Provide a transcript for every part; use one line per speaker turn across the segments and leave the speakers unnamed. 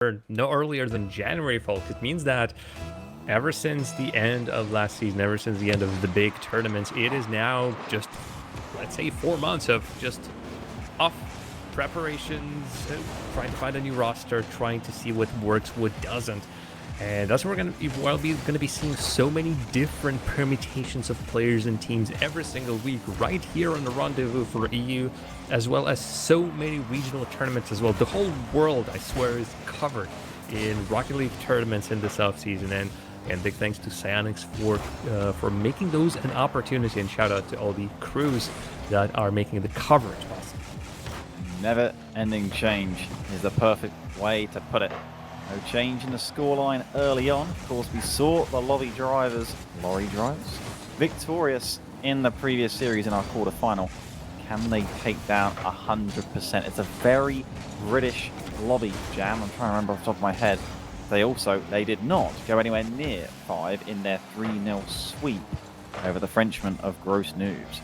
no earlier than January, folks. It means that ever since the end of last season, ever since the end of the big tournaments, it is now just, let's say, 4 months of just off preparations, trying to find a new roster, trying to see what works, what doesn't. And that's where we're going to be seeing so many different permutations of players and teams every single week right here on the Rendezvous for EU, as well as so many regional tournaments as well. The whole world, I swear, is covered in Rocket League tournaments in this offseason. And big thanks to Psyonix for making those an opportunity, and shout out to all the crews that are making the coverage possible.
Never-ending change is the perfect way to put it. No change in the scoreline early on. Of course, we saw the lorry drivers, victorious in the previous series in our quarterfinal. Can they take down 100%? It's a very British lobby, Jam. I'm trying to remember off the top of my head. They did not go anywhere near 5 in their 3-0 sweep over the Frenchmen of Gross Noobs.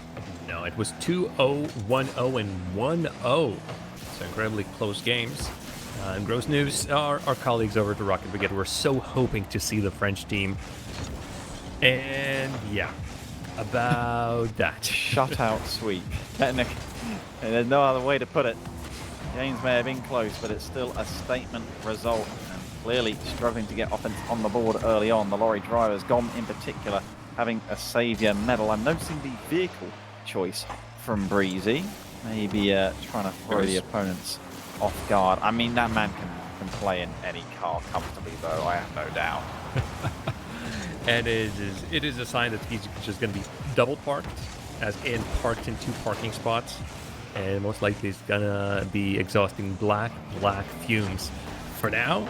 No, it was 2-0, 1-0, and 1-0. So incredibly close games. And Gross News, our colleagues over at the Rocket Brigade, were so hoping to see the French team. And yeah, about that.
Shutout sweep. Technically, there's no other way to put it. Games may have been close, but it's still a statement result. And clearly struggling to get offense on the board early on. The lorry drivers, GOMB in particular, having a saviour medal. I'm noticing the vehicle choice from BREEZI. Maybe trying to throw the opponents off guard. I mean, that man can play in any car comfortably, though, I have no doubt.
And it is a sign that he's just going to be double parked, as in parked in 2 parking spots, and most likely he's going to be exhausting black fumes. For now,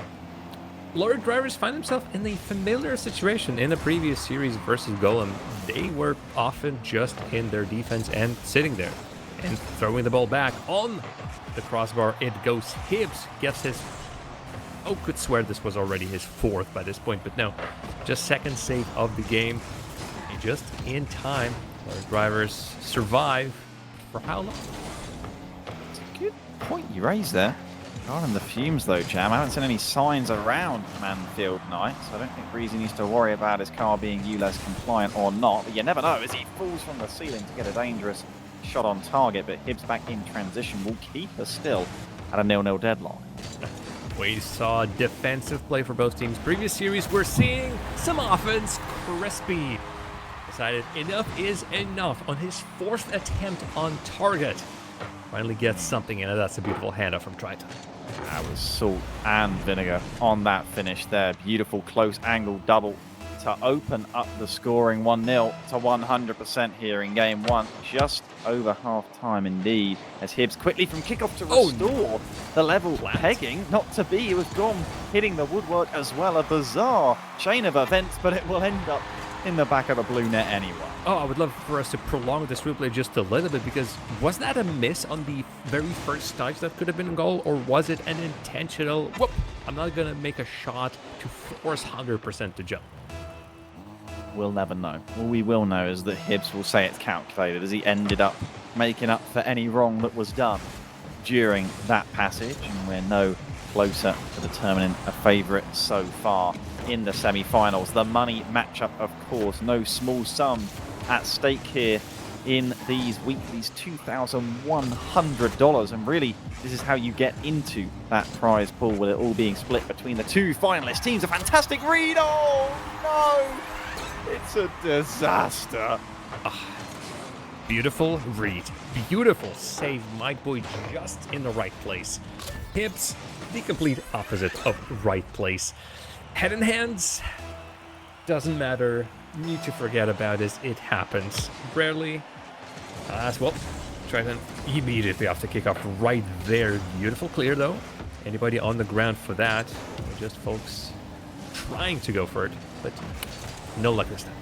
lorry drivers find themselves in a familiar situation in the previous series versus Golem. They were often just in their defense and sitting there and throwing the ball back on the crossbar. It goes HIBBS, gets his, could swear this was already his 4th by this point, but no, just 2nd save of the game. And just in time, our drivers survive. For how long?
It's a good point you raised there. Regarding the fumes though, Jam, I haven't seen any signs around Manfield Night, so I don't think BREEZI needs to worry about his car being ULEZ compliant or not, but you never know as he falls from the ceiling to get a dangerous shot on target. But HIBBS back in transition will keep us still at a 0-0 deadlock.
We saw defensive play for both teams. Previous series, we're seeing some offense. Crispy decided enough is enough on his 4th attempt on target. Finally gets something in it. That's a beautiful handoff from TRITON.
That was salt and vinegar on that finish there. Beautiful close angle double to open up the scoring. 1-0 to 100% here in game 1. Just over half time indeed, as HIBBS quickly from kickoff to restore the level. Pegging, not to be, with GOMB hitting the woodwork as well. A bizarre chain of events, but it will end up in the back of the blue net anyway.
Oh, I would love for us to prolong this replay just a little bit, because was that a miss on the very first touch that could have been a goal, or was it an intentional, whoop, I'm not going to make a shot to force 100% to jump?
We'll never know. All we will know is that HIBBS will say it's calculated, as he ended up making up for any wrong that was done during that passage, and we're no closer to determining a favourite so far in the semi-finals. The money matchup, of course, no small sum at stake here in these weeklies, $2,100, and really this is how you get into that prize pool, with it all being split between the 2 finalist teams. A fantastic read. Oh no, it's a disaster.
Beautiful read, beautiful save. MIKEBOY just in the right place. HIBBS, the complete opposite of right place. Head in hands, doesn't matter. Need to forget about it. It happens rarely. As well, TRITON immediately after kickoff right there. Beautiful clear though. Anybody on the ground for that? Just folks trying to go for it, but no luck this time.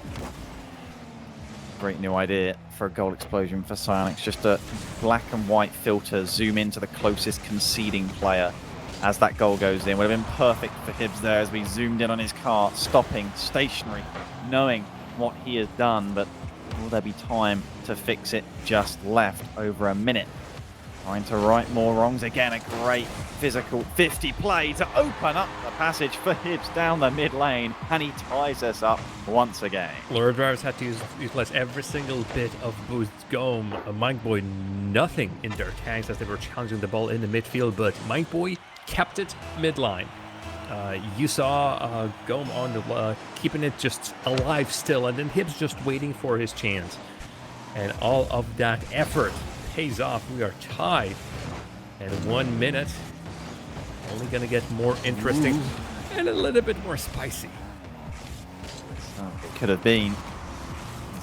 Great new idea for a goal explosion for Psyonix. Just a black and white filter, zoom into the closest conceding player as that goal goes in. Would have been perfect for HIBBS there, as we zoomed in on his car, stopping, stationary, knowing what he has done, but will there be time to fix it? Just left over a minute trying to right more wrongs. Again, a great physical 50 play to open up the passage for HIBBS down the mid lane, and he ties us up once again.
Lord Drivers had to utilize every single bit of both GOMB, MIKEBOY, nothing in their tanks as they were challenging the ball in the midfield, but MIKEBOY kept it midline. You saw GOMB on the keeping it just alive still, and then HIBBS just waiting for his chance. And all of that effort pays off. We are tied. And 1 minute, only going to get more interesting and a little bit more spicy.
So it could have been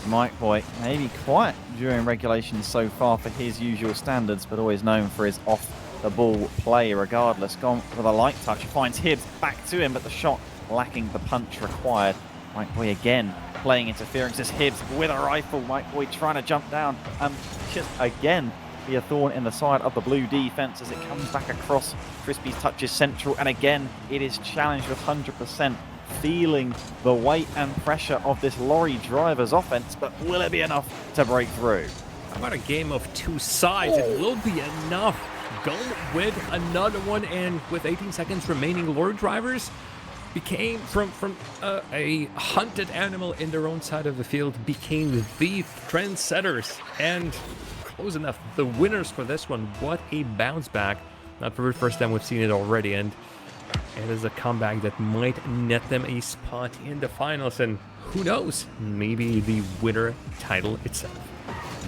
MIKEBOY, maybe quiet during regulation so far for his usual standards, but always known for his off-the-ball play regardless. Gone with a light touch, finds HIBBS back to him, but the shot lacking the punch required. MIKEBOY again playing interference as HIBBS with a rifle. MIKEBOY trying to jump down and just again be a thorn in the side of the blue defense as it comes back across. Crispy's touch is central, and again it is challenged with 100%, feeling the weight and pressure of this Lorry Drivers offense, but will it be enough to break through?
How about a game of two sides? It will be enough. GOMB with another one, and with 18 seconds remaining, Lorry Drivers became from a hunted animal in their own side of the field, became the trendsetters, and close enough, the winners for this one. What a bounce back. Not for the first time we've seen it already, and it is a comeback that might net them a spot in the finals, and who knows, maybe the winner title itself.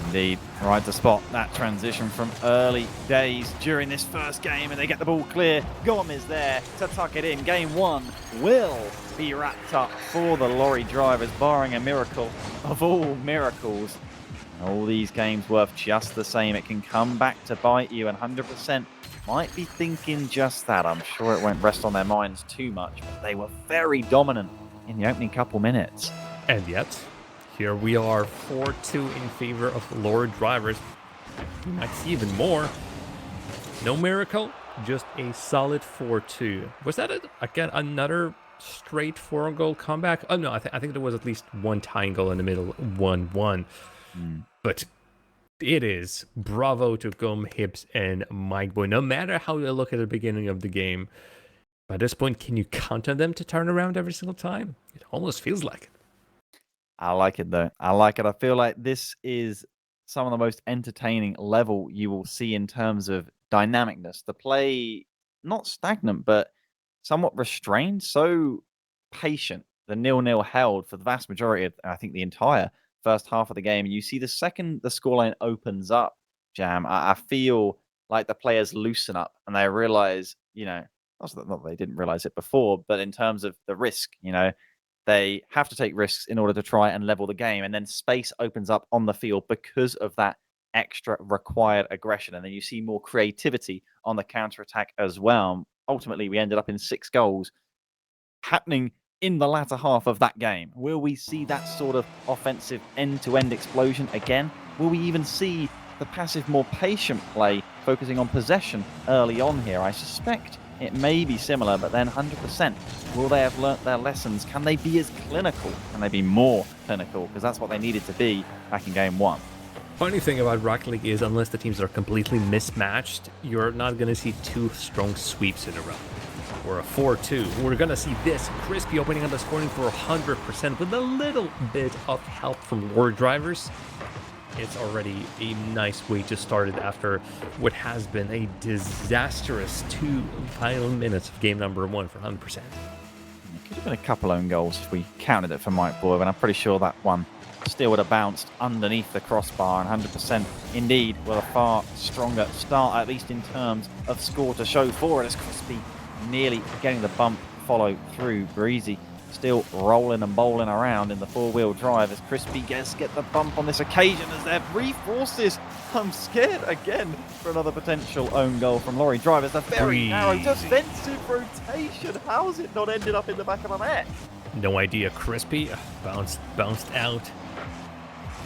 Indeed, right to spot that transition from early days during this first game, and they get the ball clear. GOMB is there to tuck it in. Game one will be wrapped up for the Lorry Drivers, barring a miracle of all miracles. All these games worth just the same. It can come back to bite you, and 100% might be thinking just that. I'm sure it won't rest on their minds too much, but they were very dominant in the opening couple minutes.
And yet, here we are, 4-2 in favor of Lorry Drivers. We might see even more. No miracle, just a solid 4-2. Was that, again, another straight 4-goal comeback? Oh, no, I think there was at least one tying goal in the middle, 1-1. But it is bravo to GOMB, HIBBS, and MIKEBOY. No matter how you look at the beginning of the game, by this point, can you count on them to turn around every single time? It almost feels like it.
I like it, though. I like it. I feel like this is some of the most entertaining level you will see in terms of dynamicness. The play, not stagnant, but somewhat restrained, so patient. The 0-0 held for the vast majority of, I think, the entire first half of the game. And you see the second the scoreline opens up, Jam, I feel like the players loosen up and they realize, not that they didn't realize it before, but in terms of the risk, they have to take risks in order to try and level the game. And then space opens up on the field because of that extra required aggression. And then you see more creativity on the counter-attack as well. Ultimately, we ended up in 6 goals happening in the latter half of that game. Will we see that sort of offensive end-to-end explosion again? Will we even see the passive, more patient play focusing on possession early on here? I suspect it may be similar, but then 100%. Will they have learnt their lessons? Can they be as clinical? Can they be more clinical? Because that's what they needed to be back in game one.
Funny thing about Rocket League is, unless the teams are completely mismatched, you're not going to see 2 strong sweeps in a row. Or a 4-2. We're going to see this. Crispy opening up the scoring for 100% with a little bit of help from Lorry Drivers. It's already a nice way to start it after what has been a disastrous 2 final minutes of game number 1 for 100%.
It could have been a couple own goals if we counted it for MIKEBOY, but I'm pretty sure that one still would have bounced underneath the crossbar, and 100% indeed with a far stronger start, at least in terms of score to show for it, as Crispy nearly getting the bump follow through. BREEZI still rolling and bowling around in the 4-wheel drive as Crispy gets the bump on this occasion as their reforces. I'm scared again for another potential own goal from Lorry Drivers. A very narrow defensive rotation. How's it not ended up in the back of a net?
No idea. Crispy bounced out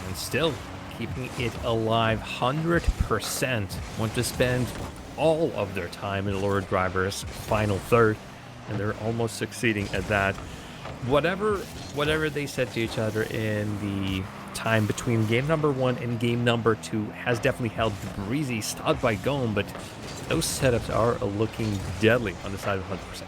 and still keeping it alive. 100% want to spend all of their time in Lorry Drivers' final third, and they're almost succeeding at that. Whatever they said to each other in the time between game number 1 and game number 2 has definitely held BREEZI, styled by GOMB, but those setups are looking deadly on the side of 100%.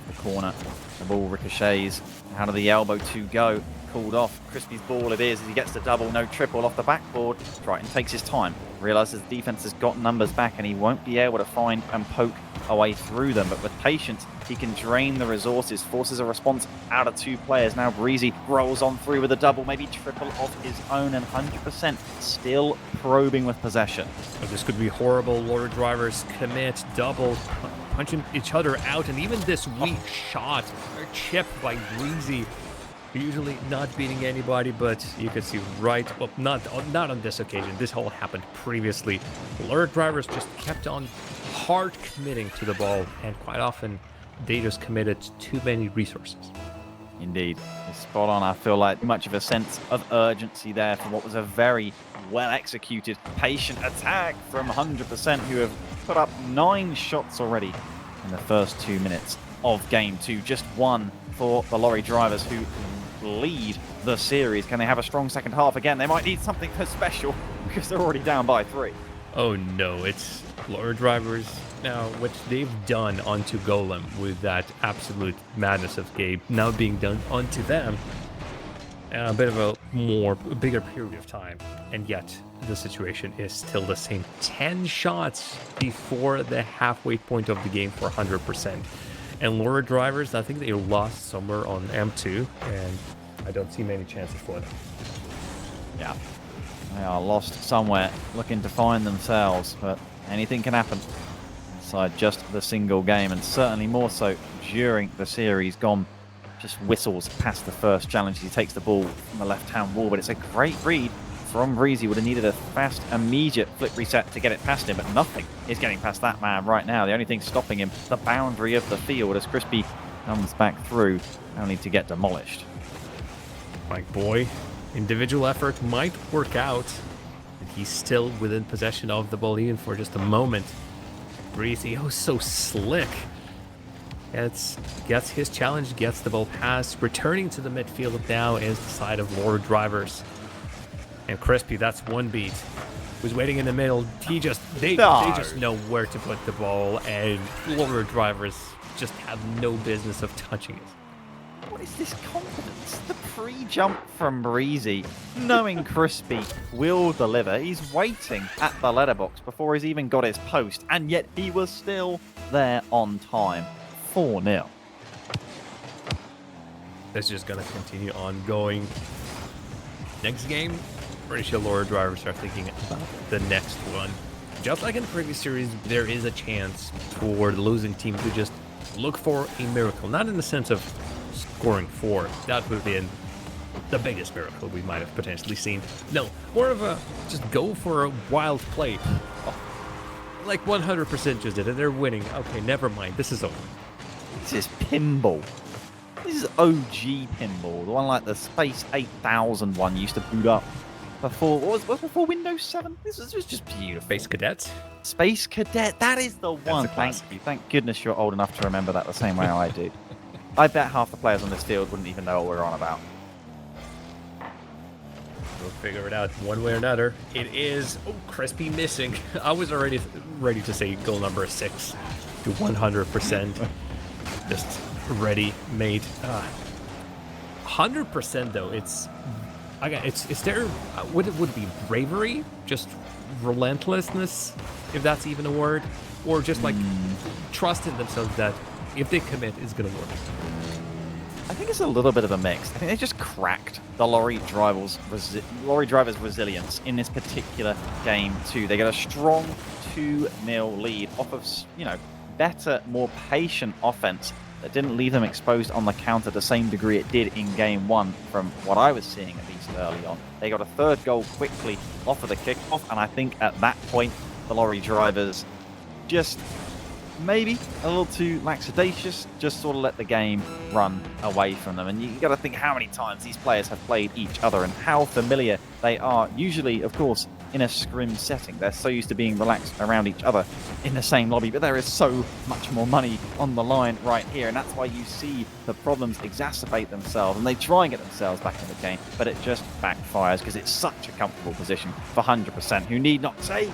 The corner, the ball ricochets out of the elbow to go. Called off. Crispy's ball it is as he gets the double, no triple off the backboard. Triton takes his time, realizes the defense has got numbers back and he won't be able to find and poke a way through them. But with patience, he can drain the resources, forces a response out of 2 players. Now BREEZI rolls on through with a double, maybe triple off his own, and 100% still probing with possession.
Oh, this could be horrible. Lorry drivers commit, double, punching each other out, and even this weak shot or chip by BREEZI. Usually not beating anybody, but you can see right, well, not on this occasion. This all happened previously. Lure drivers just kept on hard committing to the ball, and quite often they just committed too many resources.
Indeed, it's spot on. I feel like much of a sense of urgency there for what was a very well executed, patient attack from 100%, who have put up 9 shots already in the first 2 minutes of game 2. Just 1 for the lorry drivers, who lead the series. Can they have a strong second half again? They might need something special because they're already down by 3.
Oh no, it's lorry drivers now. What they've done onto Golem with that absolute madness of Gabe now being done onto them, a bit of a bigger period of time, and yet the situation is still the same. 10 shots before the halfway point of the game for 100%. And lorry drivers, I think they lost somewhere on M2, and I don't see many chances for them.
Yeah, they are lost somewhere, looking to find themselves, but anything can happen inside just the single game, and certainly more so during the series. GOMB just whistles past the first challenge. He takes the ball from the left-hand wall, but it's a great read from BREEZI. Would have needed a fast, immediate flip reset to get it past him, but nothing is getting past that man right now. The only thing stopping him, the boundary of the field, as Crispy comes back through, only to get demolished.
MIKEBOY, individual effort might work out, and he's still within possession of the ball even for just a moment. BREEZI, oh, so slick. Gets his challenge, gets the ball passed. Returning to the midfield now is the side of lorry drivers. And Crispy, that's one beat. Was waiting in the middle. They just know where to put the ball, and lorry drivers just have no business of touching it.
What is this confidence? The pre-jump from BREEZI, knowing Crispy will deliver. He's waiting at the letterbox before he's even got his post, and yet he was still there on time. 4-0.
This is just going to continue on going. Next game, pretty sure lorry drivers are thinking about the next one. Just like in the previous series, there is a chance for the losing team to just look for a miracle. Not in the sense of scoring 4. That would have been the biggest miracle we might have potentially seen. No, more of a just go for a wild play. Oh, like 100% just did it. They're winning. Okay, never mind. This is over.
This is pinball. This is OG pinball. The one like the Space 8000 one used to boot up before. What was before Windows 7? This was just beautiful.
Space Cadet?
Space Cadet. That is the one. Thank you. Thank goodness you're old enough to remember that the same way I do. I bet half the players on this field wouldn't even know what we're on about.
We'll figure it out one way or another. It is Crispy missing. I was already ready to say goal number 6 to 100%. Just ready made. 100% though. It's there. Would it be bravery? Just relentlessness, if that's even a word, or just like trust in themselves that if they commit, it's gonna work.
I think it's a little bit of a mix. I think they just cracked the lorry drivers' resilience in this particular game too. They got a strong 2-0 lead off of, better, more patient offense that didn't leave them exposed on the counter the same degree it did in game 1 from what I was seeing at least early on. They got a 3rd goal quickly off of the kickoff, and I think at that point the lorry drivers just maybe a little too lackadaisious, just sort of let the game run away from them. And you got to think how many times these players have played each other and how familiar they are. Usually, of course, in a scrim setting. They're so used to being relaxed around each other in the same lobby, but there is so much more money on the line right here, and that's why you see the problems exacerbate themselves, and they try and get themselves back in the game, but it just backfires because it's such a comfortable position for 100%, who need not take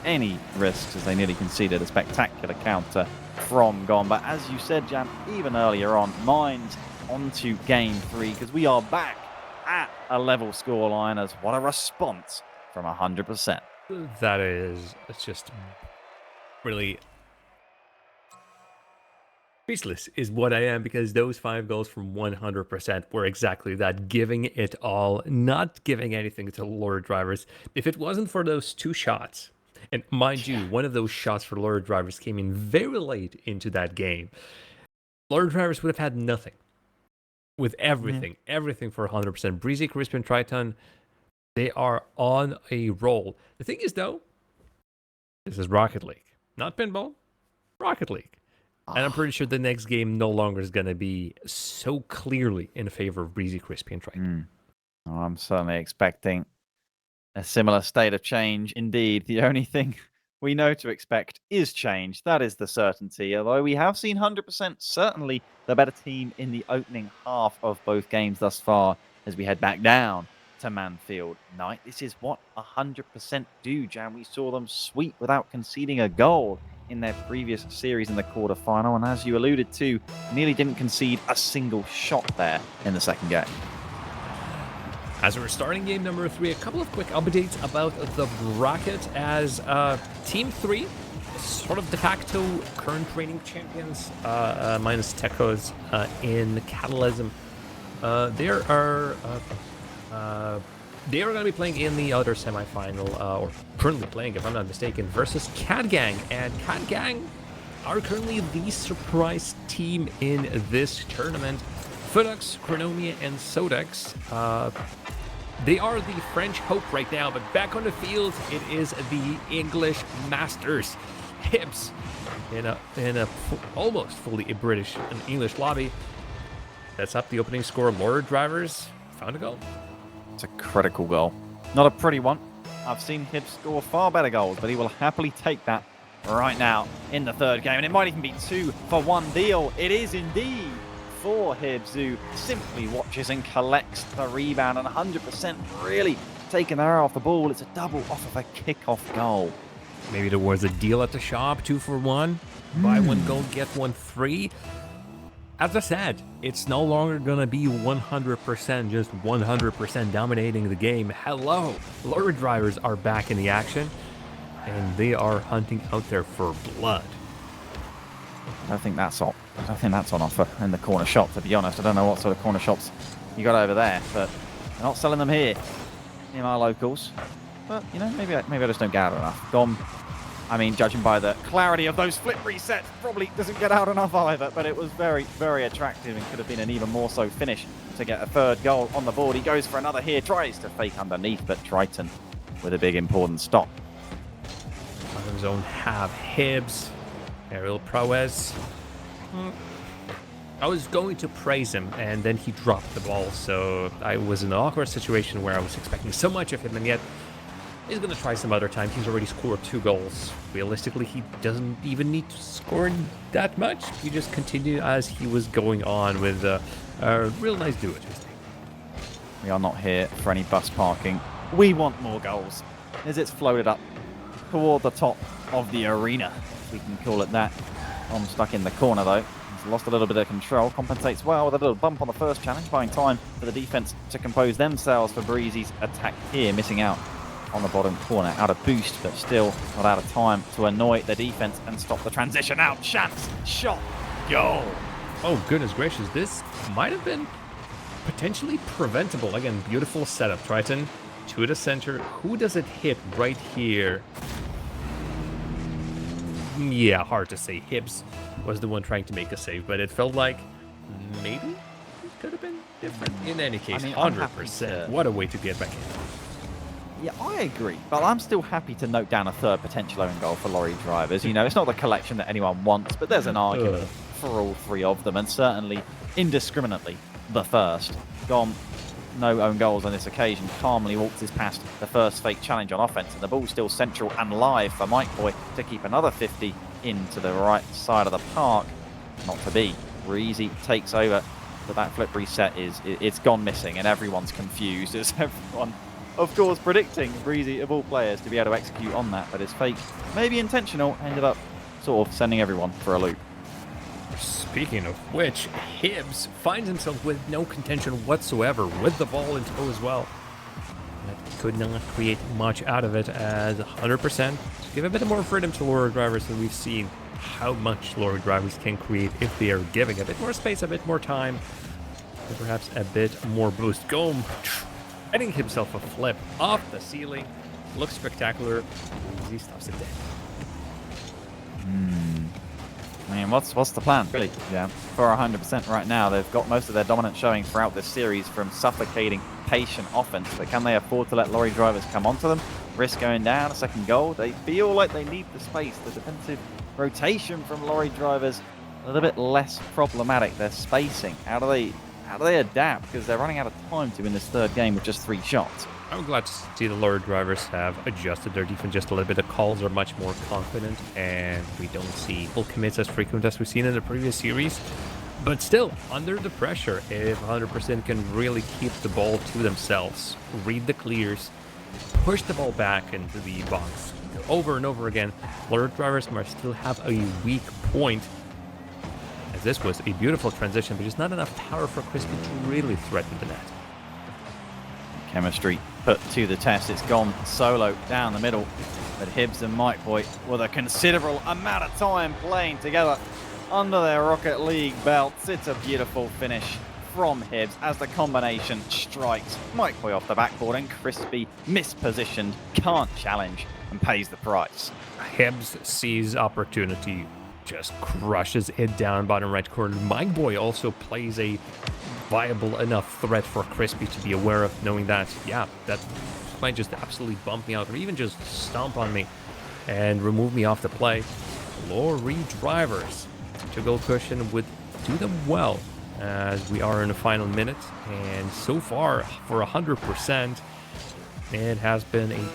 any risks as they nearly conceded a spectacular counter from GOMB. But as you said, Jam, even earlier on, minds onto game 3 because we are back at a level scoreline. As what a response from 100%.
That is, it's just really speechless is what I am, because those 5 goals from 100% were exactly that, giving it all, not giving anything to Lord Drivers. If it wasn't for those 2 shots, and mind you, one of those shots for Lord Drivers came in very late into that game, Lord Drivers would have had nothing. With everything, everything for 100%. BREEZI, Crispy, and TRITON, they are on a roll. The thing is, though, this is Rocket League, not pinball, Rocket League. And I'm pretty sure the next game no longer is going to be so clearly in favor of BREEZI, Crispy, and TRITON.
Oh, I'm certainly expecting a similar state of change. Indeed, the only thing we know to expect is change. That is the certainty. Although we have seen 100% certainly the better team in the opening half of both games thus far as we head back down to Manfield Night. This is what 100% do, Jam. We saw them sweep without conceding a goal in their previous series in the quarterfinal. And as you alluded to, nearly didn't concede a single shot there in the second game.
As we're starting game number 3, a couple of quick updates about the bracket as Team 3, sort of de facto current reigning champions, minus Tecos in Catalysm. They are going to be playing in the other semifinal, or currently playing, if I'm not mistaken, versus Cat Gang. And Cat Gang are currently the surprise team in this tournament. Fudux, Chronomia, and Sodex. They are the French hope right now, but back on the field, it is the English masters. HIBBS in a almost fully British and English lobby. That's up the opening score. Lord Drivers found a goal.
It's a critical goal. Not a pretty one. I've seen HIBBS score far better goals, but he will happily take that right now in the third game. And it might even be 2 for 1 deal. It is indeed for HIBBS, who simply watches and collects the rebound, and 100% really taking their eye off the ball. It's a double off of a kickoff goal.
Maybe there was a deal at the shop, 2 for 1. Buy 1 gold, get 1 free. As I said, it's no longer going to be 100%, just 100% dominating the game. Hello, Lord Drivers are back in the action, and they are hunting out there for blood.
I don't think that's on offer in the corner shop, to be honest. I don't know what sort of corner shops you got over there, but they're not selling them here in our locals. But, you know, maybe I just don't get out enough. GOMB, I mean, judging by the clarity of those flip resets, probably doesn't get out enough either, but it was very, very attractive and could have been an even more so finish to get a third goal on the board. He goes for another here, tries to fake underneath, but TRITON with a big important stop.
Bottom zone have HIBBS. Aerial prowess. I was going to praise him, and then he dropped the ball, so I was in an awkward situation where I was expecting so much of him, and yet he's going to try some other time. He's already scored 2 goals. Realistically, he doesn't even need to score that much. He just continued as he was going on with a real nice do it.
We are not here for any bus parking. We want more goals, as it's floated up toward the top of the arena, if we can call it that. I'm stuck in the corner, though. He's lost a little bit of control. Compensates well with a little bump on the first challenge, buying time for the defense to compose themselves for BREEZI's attack here, missing out on the bottom corner. Out of boost, but still not out of time to annoy the defense and stop the transition out. Chance, shot, goal.
Oh, goodness gracious. This might have been potentially preventable. Again, beautiful setup. TRITON to the center. Who does it hit right here? Yeah, hard to say. HIBBS was the one trying to make a save, but it felt like maybe it could have been different. In any case, I mean, 100%. What a way to get back in.
Yeah, I agree, but I'm still happy to note down a third potential own goal for Lorry Drivers. You know, it's not the collection that anyone wants, but there's an argument for all 3 of them, and certainly indiscriminately the first. GOMB no own goals on this occasion, calmly waltzes past the first fake challenge on offense, and the ball's still central and live for MIKEBOY to keep another 50 into the right side of the park. Not to be. BREEZI takes over, but that flip reset it's gone missing, and everyone's confused as everyone, of course, predicting BREEZI of all players to be able to execute on that, but his fake, maybe intentional, ended up sort of sending everyone for a loop.
Speaking of which, HIBBS finds himself with no contention whatsoever, with the ball in tow as well. That could not create much out of it, as 100% give a bit more freedom to lorry drivers, and we've seen how much lorry drivers can create if they are given a bit more space, a bit more time, and perhaps a bit more boost. GOMB getting himself a flip off the ceiling. Looks spectacular. He stops it dead.
I mean, what's the plan, really? Yeah, for 100% right now, they've got most of their dominant showing throughout this series from suffocating, patient offense. But can they afford to let lorry drivers come onto them? Risk going down, a second goal. They feel like they need the space. The defensive rotation from lorry drivers a little bit less problematic. Their spacing. How do they adapt? Because they're running out of time to win this third game with just 3 shots.
I'm glad to see the lorry drivers have adjusted their defense just a little bit. The calls are much more confident, and we don't see full commits as frequent as we've seen in the previous series. But still, under the pressure, if 100% can really keep the ball to themselves, read the clears, push the ball back into the box over and over again, lorry drivers might still have a weak point, as this was a beautiful transition, but just not enough power for Crispy to really threaten the net.
Chemistry put to the test. It's gone solo down the middle. But HIBBS and MIKEBOY, with a considerable amount of time playing together under their Rocket League belts. It's a beautiful finish from HIBBS as the combination strikes MIKEBOY off the backboard, and Crispy, mispositioned, can't challenge and pays the price.
HIBBS sees opportunity, just crushes it down bottom right corner. MIKEBOY also plays a viable enough threat for Crispy to be aware of, knowing that, yeah, that might just absolutely bump me out or even just stomp on me and remove me off the play. Lorry drivers to goal cushion would do them well, as we are in the final minute, and so far for 100% it has been a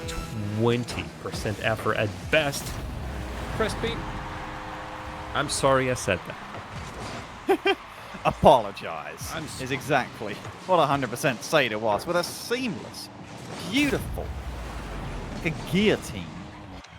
20% effort at best. Crispy, I'm sorry I said that.
Apologize is exactly what 100% say to us, with a seamless, beautiful, like a guillotine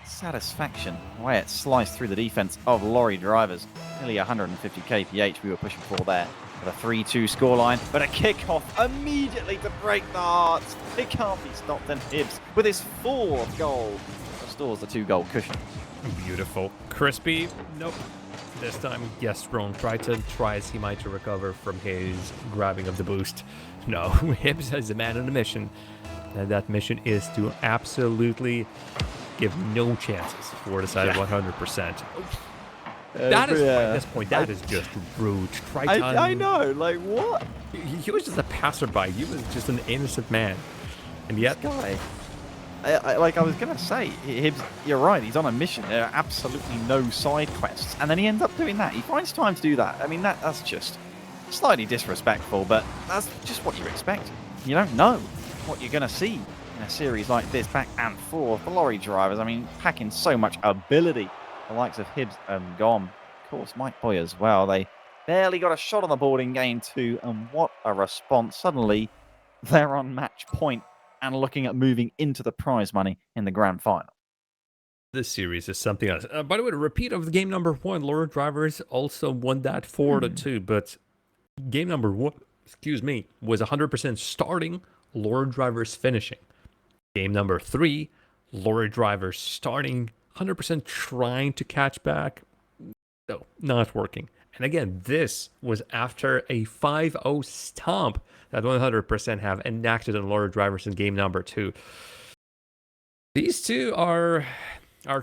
satisfaction, the way it sliced through the defense of lorry drivers. Nearly 150 kph we were pushing for there, with a 3-2 scoreline, but a kickoff immediately to break the hearts. It can't be stopped, and HIBBS, with his 4th goal, restores the 2-goal cushion.
Beautiful. Crispy, nope. This time, yes, wrong. TRITON tries he might to recover from his grabbing of the boost. No, HIBBS is a man on a mission, and that mission is to absolutely give no chances for the side of 100%. That is, at this point, that is just rude. TRITON,
I know, like, what?
He was just a passerby. He was just an innocent man. And yet...
This guy... like I was going to say, HIBBS, you're right, he's on a mission. There are absolutely no side quests. And then he ends up doing that. He finds time to do that. I mean, that's just slightly disrespectful, but that's just what you expect. You don't know what you're going to see in a series like this, back and forth. The lorry drivers, I mean, packing so much ability. The likes of HIBBS and GOMB. Of course, MIKEBOY as well. They barely got a shot on the board in game 2, and what a response. Suddenly, they're on match point and looking at moving into the prize money in the grand final.
This series is something else. By the way, the repeat of the game number 1, lorry drivers also won that 4-2, but game number 1, was 100% starting, lorry drivers finishing. Game number 3, lorry drivers starting, 100% trying to catch back. No, not working. And again, this was after a 5-0 stomp that 100% have enacted on lorry drivers in game number 2. These two are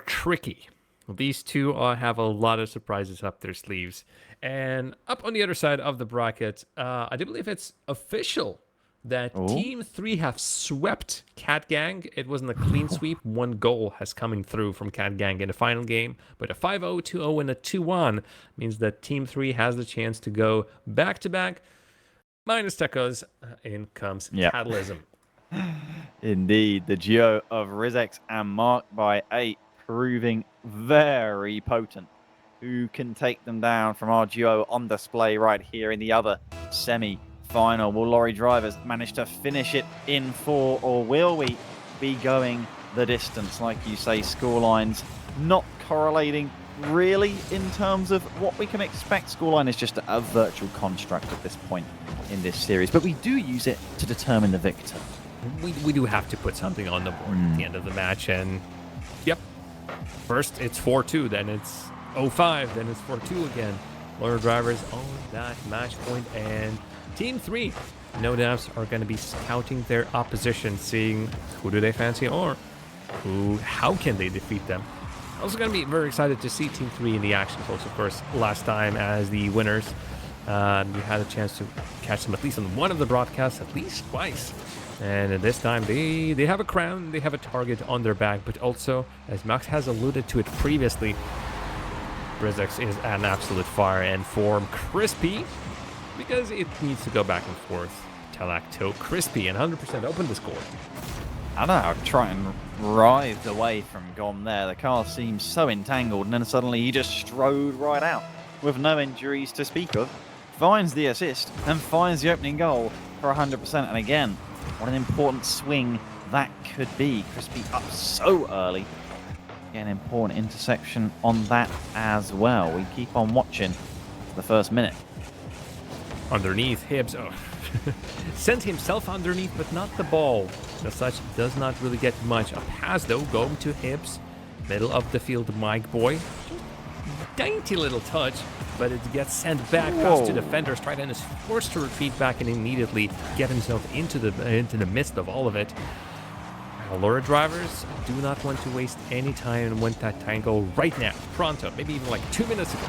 tricky. These two have a lot of surprises up their sleeves. And up on the other side of the bracket, I do believe it's official that Team 3 have swept Cat Gang. It wasn't a clean sweep. 1 goal has coming through from Cat Gang in the final game. But a 5-0, 2-0, and a 2-1 means that Team 3 has the chance to go back-to-back Minus Tecos, in comes Catalysm.
Indeed, the duo of Rizex and Mark by 8 proving very potent. Who can take them down from our duo on display right here in the other semi-final? Will Lorry Drivers manage to finish it in 4, or will we be going the distance? Like you say, scorelines not correlating really in terms of what we can expect. Scoreline is just a virtual construct at this point in this series, but we do use it to determine the victor.
We do have to put something on the board at the end of the match, and yep, first it's 4-2, then it's 0-5, then it's 4-2 again. Lorry Drivers on that match point, and Team 3, no doubts, are going to be scouting their opposition, seeing who do they fancy or how can they defeat them. Also going to be very excited to see Team 3 in the action, folks. Of course, last time as the winners, we had a chance to catch them at least on one of the broadcasts, at least twice. And this time they have a crown, they have a target on their back, but also, as Max has alluded to it previously, Rizex is an absolute fire and form. Crispy, because it needs to go back and forth. Talacto, Crispy, and 100% open the score.
I don't know, try and writhe away from GOMB there. The car seems so entangled, and then suddenly he just strode right out with no injuries to speak of. Finds the assist and finds the opening goal for 100%. And again, what an important swing that could be. Crispy up so early. An important intersection on that as well. We keep on watching the first minute.
Underneath, HIBBS sent himself underneath, but not the ball. As such, does not really get much. A pass though, going to HIBBS. Middle of the field, MIKEBOY. Dainty little touch, but it gets sent back past two defenders. TRITON is forced to retreat back and immediately get himself into the midst of all of it. Lorry Drivers do not want to waste any time and want that tango right now, pronto, maybe even like 2 minutes ago.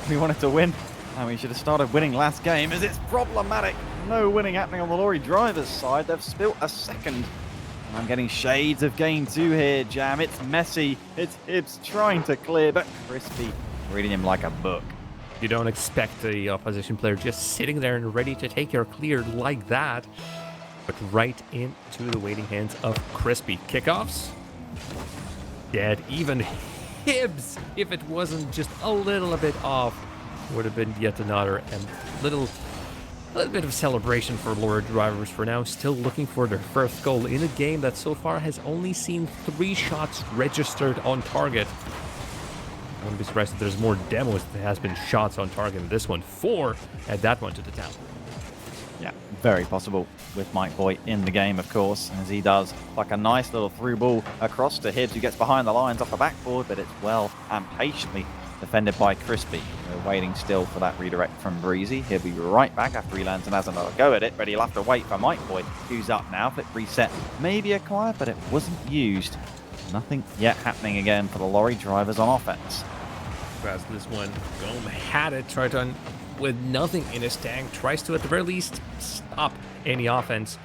We wanted to win, and we should have started winning last game, as it's problematic. No winning happening on the Lorry Drivers side. They've spilt a second. And I'm getting shades of game 2 here, Jam. It's messy. It's HIBBS trying to clear, but Crispy reading him like a book.
You don't expect the opposition player just sitting there and ready to take your clear like that. But right into the waiting hands of Crispy. Kickoffs. Dead. Even HIBBS, if it wasn't just a little bit off, would have been yet another little bit of celebration for Lorry Drivers for now. Still looking for their first goal in a game that so far has only seen 3 shots registered on target. I wouldn't be surprised if there's more demos that has been shots on target in this one. 4, add that one to the tally.
Yeah, very possible with MIKEBOY in the game, of course, as he does like a nice little through ball across to HIBBS, who gets behind the lines off the backboard, but it's well and patiently defended by Crispy. We're waiting still for that redirect from BREEZI. He'll be right back after he lands and has another go at it, but he'll have to wait for MIKEBOY, who's up now. Flip reset, maybe acquired, but it wasn't used. Nothing yet happening again for the Lorry Drivers on offense.
As this one, GOMB had it. TRITON with nothing in his tank, tries to at the very least stop any offense.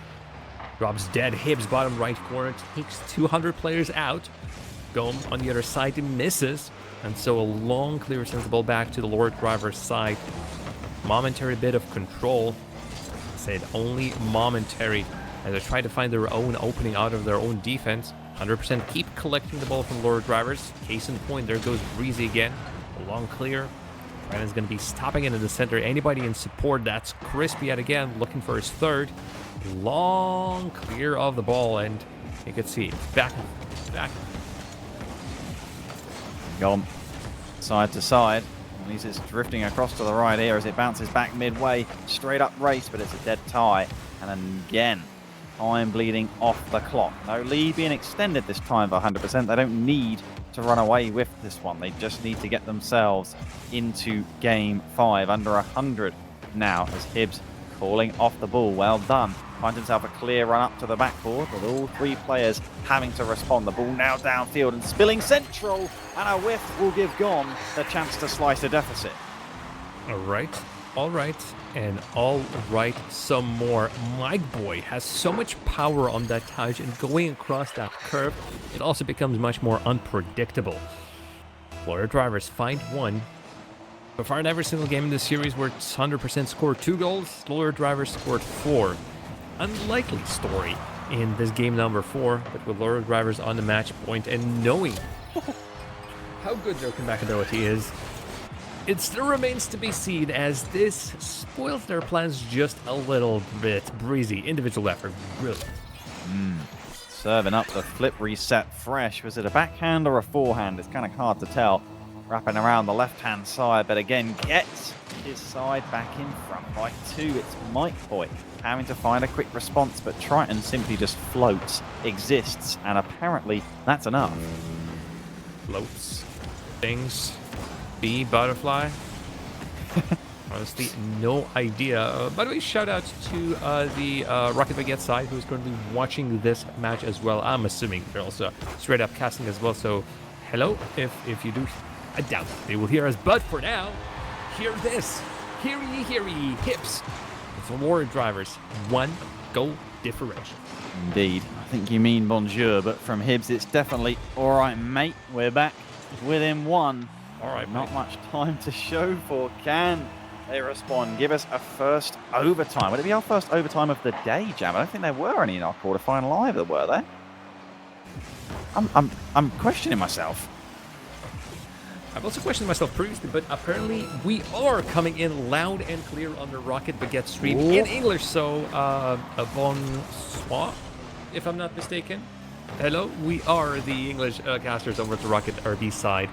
Rob's dead. HIBBS bottom right corner takes 200 players out. GOMB on the other side misses, and so a long clear sends the ball back to the Lorry Driver's side. Momentary bit of control, said only momentary, as they try to find their own opening out of their own defense. 100% keep collecting the ball from Lorry Drivers. Case in point, there goes BREEZI again. A long clear. TRITON's going to be stopping it in the center. Anybody in support? That's Crispy yet again, looking for his third. Long clear of the ball, and you can see it. Back.
GOMB side to side. And he's just drifting across to the right here as it bounces back midway. Straight up race, but it's a dead tie. And again, time bleeding off the clock. No lead being extended this time for 100%. They don't need to run away with this one. They just need to get themselves into game 5. Under 100 now as HIBBS calling off the ball. Well done. Finds himself a clear run up to the backboard with all 3 players having to respond. The ball now downfield and spilling central, and a whiff will give GOMB the chance to slice a deficit.
All right, and all right, some more. MIKEBOY has so much power on that touch, and going across that curve, it also becomes much more unpredictable. Lorry Drivers find one. So far in every single game in this series where 100% scored 2 goals, Lawyer Drivers scored 4. Unlikely story in this game number 4, but with Lawyer Drivers on the match point and knowing how good their comeback ability is, it still remains to be seen as this spoils their plans just a little bit. BREEZI, individual effort, brilliant.
Serving up the flip reset fresh. Was it a backhand or a forehand? It's kind of hard to tell. Wrapping around the left-hand side, but again gets his side back in front by 2. It's MIKEBOY having to find a quick response, but TRITON simply just floats, exists, and apparently that's enough.
Floats. Things. Bee, butterfly. Honestly, no idea. By the way, shout out to the Rocket Baguette side who's currently watching this match as well. I'm assuming they're also straight up casting as well. So, hello, if you do. I doubt they will hear us, but for now, hear this. Hear ye, HIBBS. For Lawyer Drivers, 1 goal differential.
Indeed. I think you mean bonjour, but from HIBBS, it's definitely all right, mate. We're back within 1.
All right,
not much time to show for. Can they respond? Give us a first overtime. Would it be our first overtime of the day, Jam? I don't think there were any in our quarterfinal either, were there? I'm questioning myself.
I've also questioned myself previously, but apparently we are coming in loud and clear on the Rocket Baguette stream in English. So, bonsoir, if I'm not mistaken. Hello, we are the English casters over at the Rocket RB side.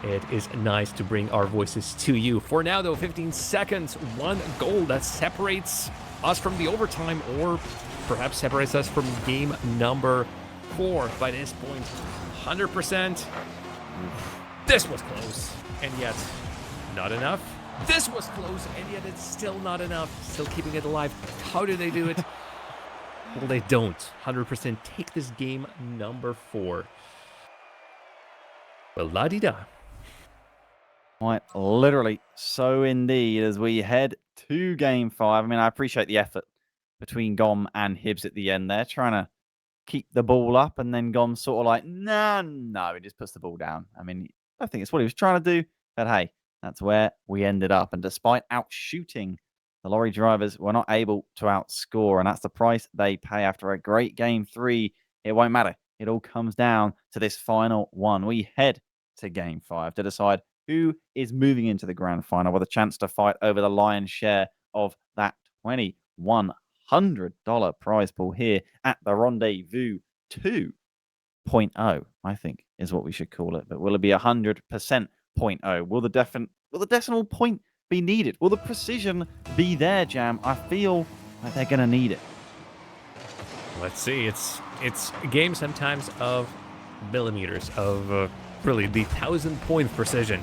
It is nice to bring our voices to you. For now, though, 15 seconds, 1 goal that separates us from the overtime, or perhaps separates us from game number 4 by this point. 100%. This was close, and yet not enough. This was close, and yet it's still not enough. Still keeping it alive. How do they do it? Well, they don't. 100% take this game number 4. Well, la-di-da.
Quite literally, so indeed, as we head to game 5. I mean, I appreciate the effort between GOMB and HIBBS at the end there, trying to keep the ball up, and then GOMB's sort of like, no, he just puts the ball down. I mean, I think it's what he was trying to do, but hey, that's where we ended up. And despite outshooting, the Lorry Drivers were not able to outscore, and that's the price they pay after a great game 3. It won't matter. It all comes down to this final one. We head to game 5 to decide who is moving into the grand final with a chance to fight over the lion's share of that $2,100 prize pool here at the Rendez-Vous 2.0, I think is what we should call it. But will it be 100% 0.0? Will the decimal point be needed? Will the precision be there, Jam? I feel like they're going to need it.
Let's see. It's a game sometimes of millimeters, of really the 1,000-point precision.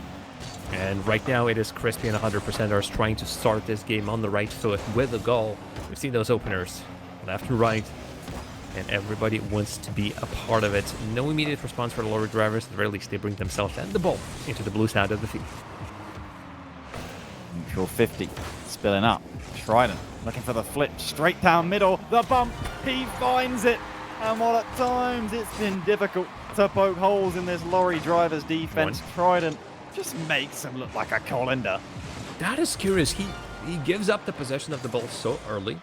And right now it is Crispy and 100%ers trying to start this game on the right foot with a goal. We've seen those openers left and right, and everybody wants to be a part of it. No immediate response for the Lorry Drivers. At the very least, they bring themselves and the ball into the blue side of the field.
Neutral 50, spilling up. TRITON looking for the flip, straight down middle. The bump, he finds it. And while at times it's been difficult to poke holes in this Lorry Drivers defense, TRITON just makes him look like a colander.
That is curious. He gives up the possession of the ball so early.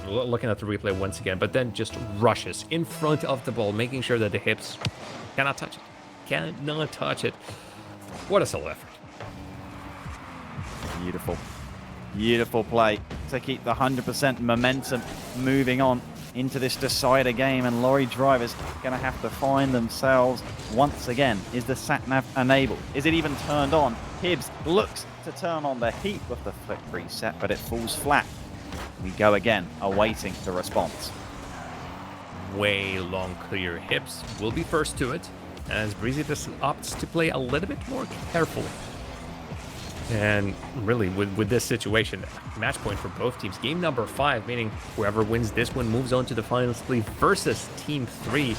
Looking at the replay once again, but then just rushes in front of the ball, making sure that the HIBBS cannot touch it. Cannot touch it. What a solo effort.
Beautiful. Beautiful play to keep the 100% momentum moving on into this decider game, and Lorry Drivers going to have to find themselves once again. Is the sat-nav enabled? Is it even turned on? HIBBS looks to turn on the heat with the flip reset, but it falls flat. We go again, awaiting the response.
Way long clear. HIBBS will be first to it, as BREEZI just opts to play a little bit more carefully. And really, with this situation, match point for both teams. Game number 5, meaning whoever wins this one moves on to the final split versus Team 3.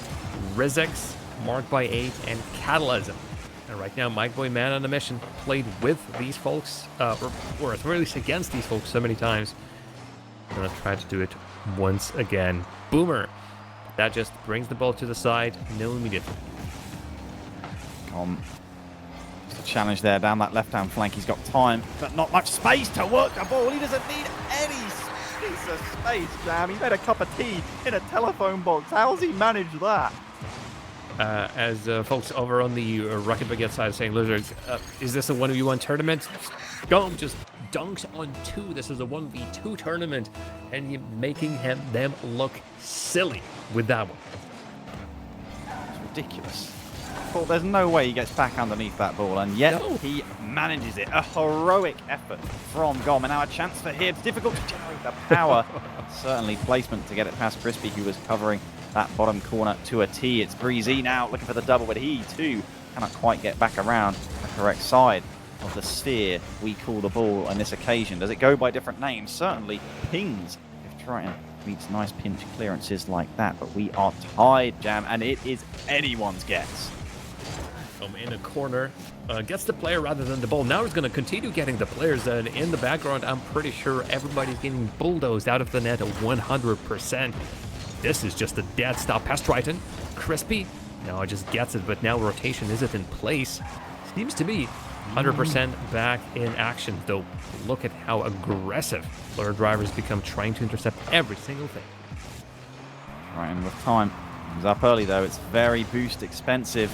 Rizex, Marked by 8, and Catalysm. And right now, MIKEBOY, man on a mission, played with these folks, or at least against these folks so many times. Gonna try to do it once again. Boomer. That just brings the ball to the side. No immediate.
The challenge there down that left-hand flank. He's got time, but not much space to work the ball. He doesn't need any piece of space, Jam. He made a cup of tea in a telephone box. How's he managed that?
As folks over on the Rocket Baguette side are saying, Lizards, is this a 1v1 tournament? GOMB just dunks on 2. This is a 1v2 tournament, and you're making them look silly with that one.
It's ridiculous. Well, there's no way he gets back underneath that ball, and yet he manages it. A heroic effort from GOMB, and now a chance for HIBBS. Difficult to generate the power. Certainly placement to get it past Crispy, who was covering that bottom corner to a T. It's BREEZI now looking for the double, but he too cannot quite get back around the correct side of the sphere we call the ball on this occasion. Does it go by different names? Certainly pings if Triton meets nice pinch clearances like that, but we are tied, Jam, and it is anyone's guess.
In a corner, gets the player rather than the ball. Now he's going to continue getting the players, and in the background, I'm pretty sure everybody's getting bulldozed out of the net at 100%. This is just a dead stop past Triton. Crispy, no, it just gets it, but now rotation isn't in place. Seems to be 100% back in action, though. Look at how aggressive Lure Drivers become, trying to intercept every single thing.
Triton with time. He's up early, though. It's very boost expensive.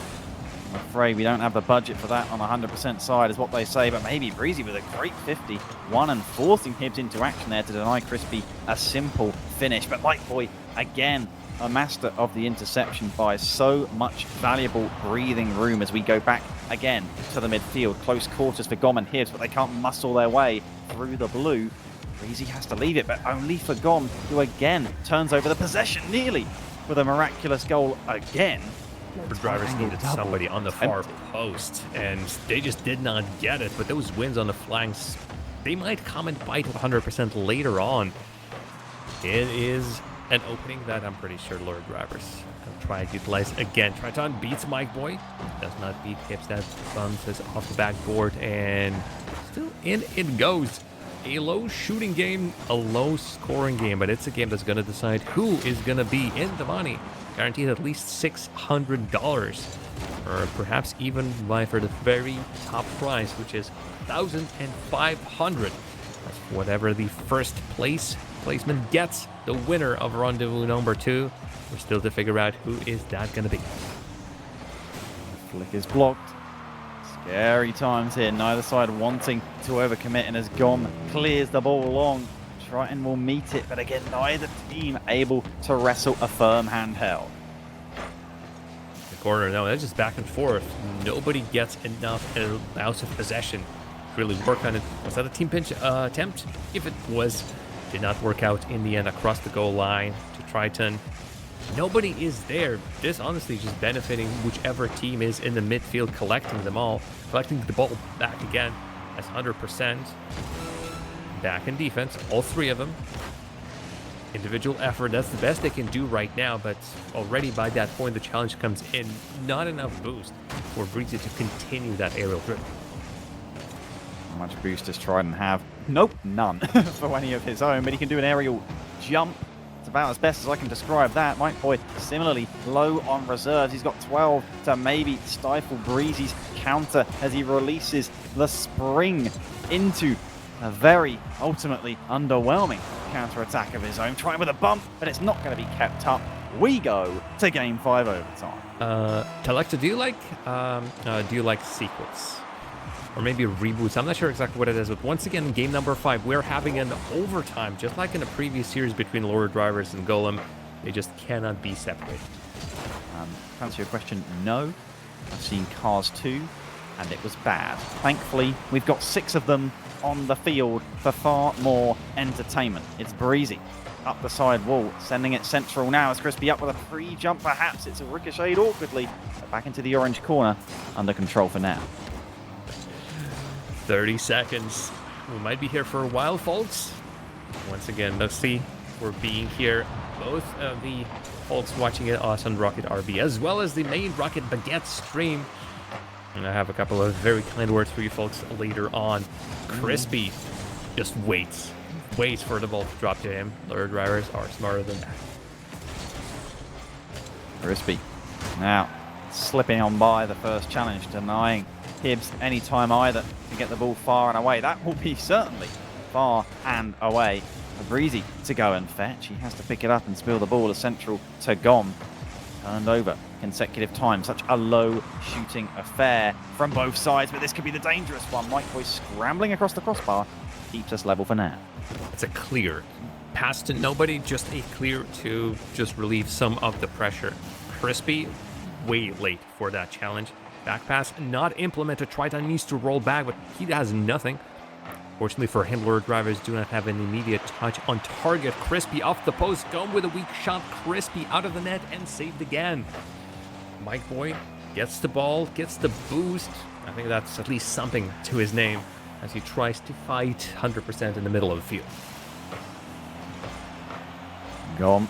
I'm afraid we don't have the budget for that on 100% side, is what they say, but maybe BREEZI with a great 51 and forcing HIBBS into action there to deny Crispy a simple finish. But MIKEBOY, again, a master of the interception, buys so much valuable breathing room as we go back again to the midfield. Close quarters for GOMB and HIBBS, but they can't muscle their way through the blue. BREEZI has to leave it, but only for GOMB, who again turns over the possession nearly with a miraculous goal again.
The drivers needed somebody on the far post, and they just did not get it. But those wins on the flanks, they might come and bite 100% later on. It is an opening that I'm pretty sure Lure Drivers will try to utilize again. TRITON beats MIKEBOY, does not beat HIBBS. That bounces off the backboard, and still in it goes. A low shooting game, a low scoring game, but it's a game that's going to decide who is going to be in the money. Guaranteed at least $600, or perhaps even vie for the very top prize, which is $1,500. That's whatever the first placement gets. The winner of Rendez-Vous number 2. We're still to figure out who is that going to be.
Flick is blocked. Scary times here. Neither side wanting to overcommit, and as GOMB clears the ball long, Triton will meet it, but again, neither team able to wrestle a firm handheld.
The corner, no, that's just back and forth. Nobody gets enough bouts of possession to really work on it. Was that a team pinch attempt? If it was, did not work out in the end across the goal line to Triton. Nobody is there. This honestly just benefiting whichever team is in the midfield, collecting them all, collecting the ball back again. That's 100%. Back in defense, all 3 of them. Individual effort, that's the best they can do right now, but already by that point the challenge comes in. Not enough boost for BREEZI to continue that aerial grip.
How much boost does Triton have? Nope, none for any of his own, but he can do an aerial jump. It's about as best as I can describe that. MIKEBOY similarly low on reserves. He's got 12 to maybe stifle BREEZI's counter as he releases the spring into a very ultimately underwhelming counter-attack of his own. Trying with a bump, but it's not going to be kept up. We go to game 5 overtime.
Telekta, do you like sequels? Or maybe reboots? I'm not sure exactly what it is, but once again, game number 5, we're having an overtime, just like in the previous series between Lure Drivers and GOLEM. They just cannot be separated.
To answer your question, no. I've seen Cars 2, and it was bad. Thankfully, we've got 6 of them on the field for far more entertainment. It's BREEZI up the side wall, sending it central now as Crispy up with a free jump. Perhaps it's a ricocheted awkwardly, but back into the orange corner, under control for now.
30 seconds. We might be here for a while, folks. Once again, let's see. We're being here. Both of the folks watching us on Rocket RB, as well as the main Rocket Baguette stream. And I have a couple of very kind words for you folks later on. Crispy just waits for the ball to drop to him. Lure Drivers are smarter than that.
Crispy now slipping on by the first challenge, denying HIBBS any time either to get the ball far and away. That will be certainly far and away for BREEZI to go and fetch. He has to pick it up and spill the ball as central to GOMB. Turned over consecutive times. Such a low shooting affair from both sides, but this could be the dangerous one. MIKEBOY scrambling across the crossbar keeps us level for now.
It's a clear pass to nobody, just a clear to just relieve some of the pressure. Crispy, way late for that challenge. Back pass not implemented. TRITON needs to roll back, but he has nothing. Fortunately for him, Lord drivers do not have an immediate touch on target. Crispy off the post. GOMB with a weak shot. Crispy out of the net and saved again. MIKEBOY gets the ball, gets the boost. I think that's at least something to his name as he tries to fight 100% in the middle of the field.
GOMB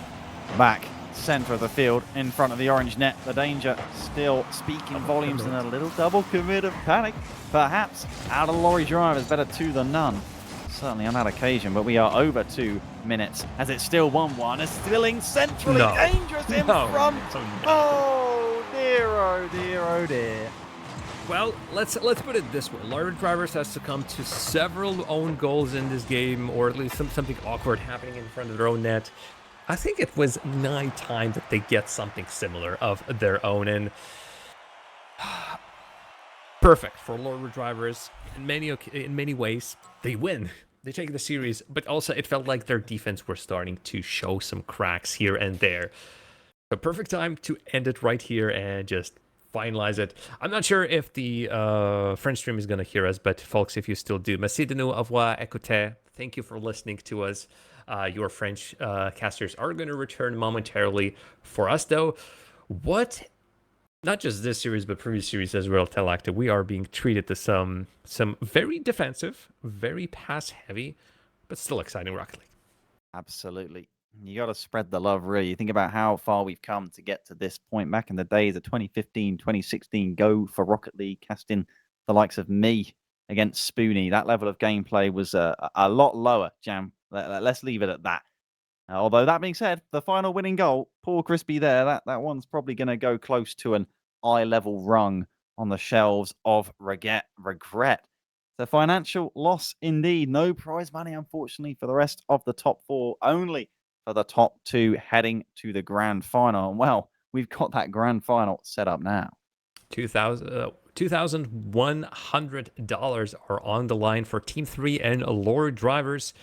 back center of the field in front of the orange net. The danger still speaking volumes and a little double commit of panic. Perhaps out of lorry drivers, better two than none. Certainly on that occasion, but we are over 2 minutes as it's still 1-1. A Stilling centrally dangerous in front. Oh dear, oh dear, oh dear.
Well, let's put it this way. Lorry drivers has succumbed to several own goals in this game, or at least something awkward happening in front of their own net. I think it was 9 times that they get something similar of their own, and perfect for lorry drivers in many ways. They win. They take the series, but also it felt like their defense were starting to show some cracks here and there. A perfect time to end it right here and just finalize it. I'm not sure if the French stream is going to hear us, but folks, if you still do, merci de nous avoir écouté. Thank you for listening to us. Your French casters are going to return momentarily. For us, though, not just this series, but previous series as well, Telacta, we are being treated to some very defensive, very pass-heavy, but still exciting Rocket League.
Absolutely. You got to spread the love, really. You think about how far we've come to get to this point. Back in the days of 2015, 2016, go for Rocket League, casting the likes of me against Spoonie. That level of gameplay was a lot lower, Jam. Let's leave it at that. Although that being said, the final winning goal, poor Crispy there, that one's probably going to go close to an eye-level rung on the shelves of regret. The financial loss indeed. No prize money, unfortunately, for the rest of the top 4. Only for the top 2 heading to the grand final. And well, we've got that grand final set up now.
$2,100 are on the line for Team 3 and lorry drivers.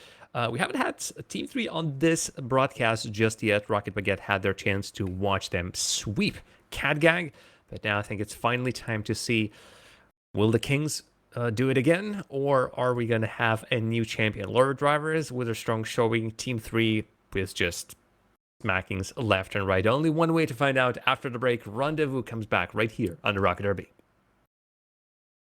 We haven't had Team 3 on this broadcast just yet. Rocket Baguette had their chance to watch them sweep Catgang, but now I think it's finally time to see, will the Kings do it again, or are we going to have a new champion? Lorry drivers with a strong showing, Team 3 with just smackings left and right. Only one way to find out after the break. Rendezvous comes back right here on the Rocket Derby.